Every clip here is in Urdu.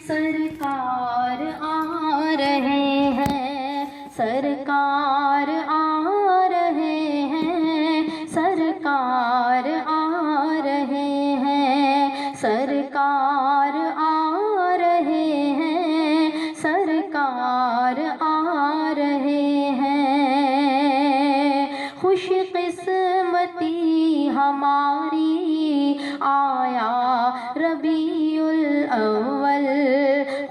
سرکار آ رہے ہیں، سرکار آ رہے ہیں، سرکار آ رہے ہیں، سرکار آ رہے ہیں، سرکار آ رہے ہیں۔ خوش قسمتی ہماری آیا ربیع الاول،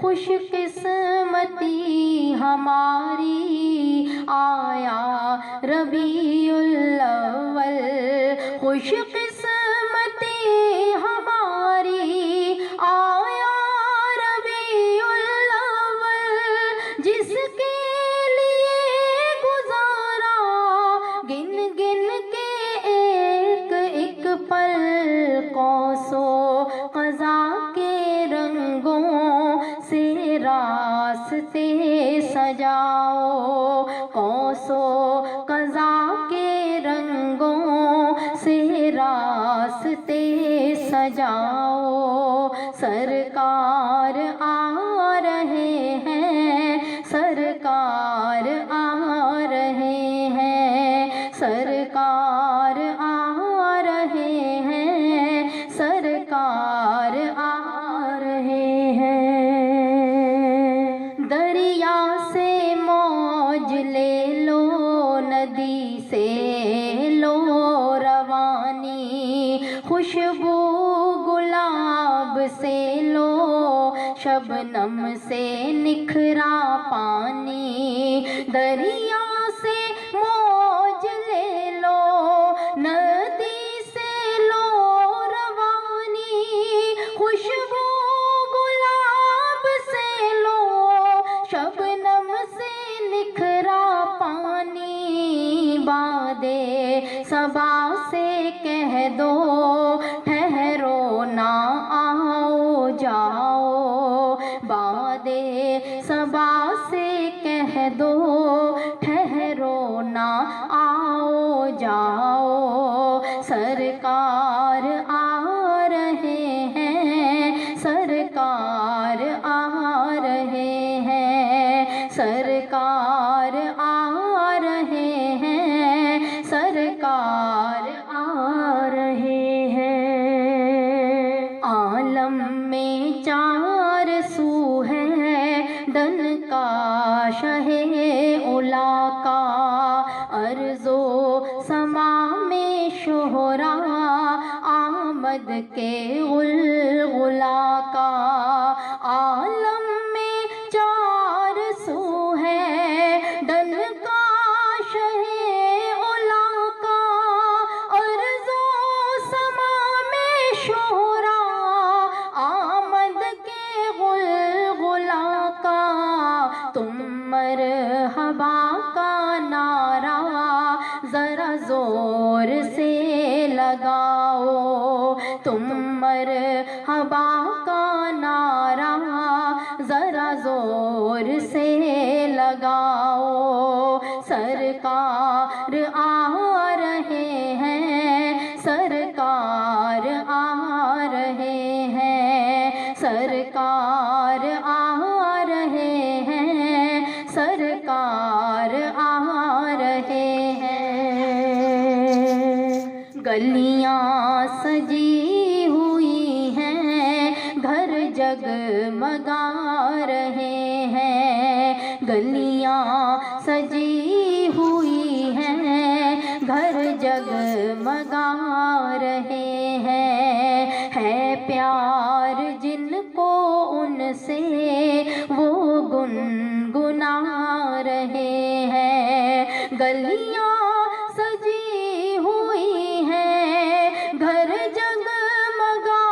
خوش قسمتی ہماری آیا ربیع الاول، خوش قسمتی ہماری آیا ربیع الاول، جس کے لیے گزارا گن گن کے ایک ایک پل، قوس و قزح کے رنگوں سے راستے سجاؤ، قوس و قزح کے رنگوں سے راستے سجاؤ، سرکار آ رہے ہیں، سرکار آ رہے ہیں، سرکار آ رہے ہیں، سرکار آ رہے ہیں۔ دریا سے موج لے لو، ندی سے لو روانی، خوشبو گلاب سے لو، شبنم سے نکھرا پانی، دریا سے موج لے لو، ندی سے لو روانی، خوشبو گلاب سے لو، شبنم سے نکھرا پانی، باد صبا سے کہہ دو ٹھہرو نہ آؤ جاؤ، باد صبا سے کہہ دو ٹھہرو نہ آؤ جاؤ، سرکار آ رہے ہیں، سرکار آ رہے ہیں، سرکار آ رہے ہیں، سرکار آ رہے ہیں۔ عالم میں چار سو ہے، دن کا شہ علا کا، ارض و سما میں شہرا آمد کے غلغلا کا، عالم میں چار سو ہے، دن کا شہ علا کا، ارض و سما میں شہرا آمد کے غلغلا کا، تم مرحبا کا نعرہ ذرا زور سے لگاؤ، تم مرحبا کا نعرہ ذرا زور سے لگاؤ، سرکار آ رہے ہیں، سرکار آ رہے ہیں، سرکار آ رہے ہیں، سرکار آ رہے ہیں۔ گلیاں سجی ہوئی ہیں، گھر جگمگا رہے ہیں، گلیاں سجی ہوئی ہیں، گھر جگمگا رہے ہیں، ہے پیار جن کو ان سے وہ گنگنا رہے ہیں، گلیاں سجی ہوئی ہیں، گھر جگمگا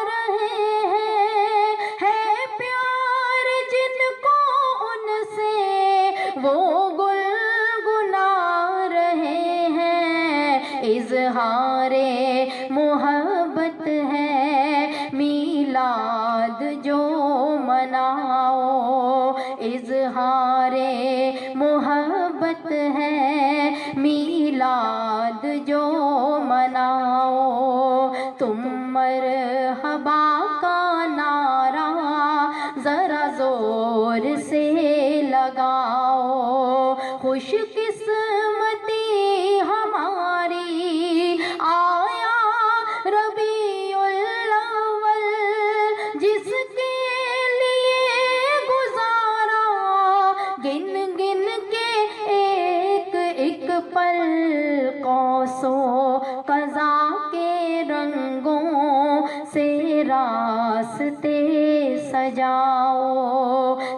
رہے ہیں، ہے پیار جن کو ان سے وہ گنگنا رہے ہیں، اظہار محبت ہے میلاد جو مناؤ، اظہار محبت ہے میلاد جو مناؤ، تم مرحبا کا نعرہ زور سے لگاؤ، خوش قسمتی ہماری آیا ربیع الاول، جس کے لیے گزارا گن گن کے ایک ایک پل، قوس و قزح کے رنگوں سے راستے سجاؤ،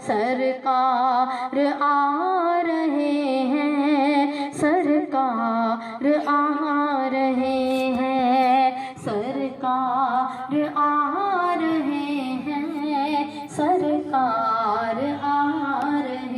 سرکار آ رہے ہیں، سرکار آ رہے ہیں، سرکار آ رہے ہیں، سرکار آ رہے ہیں۔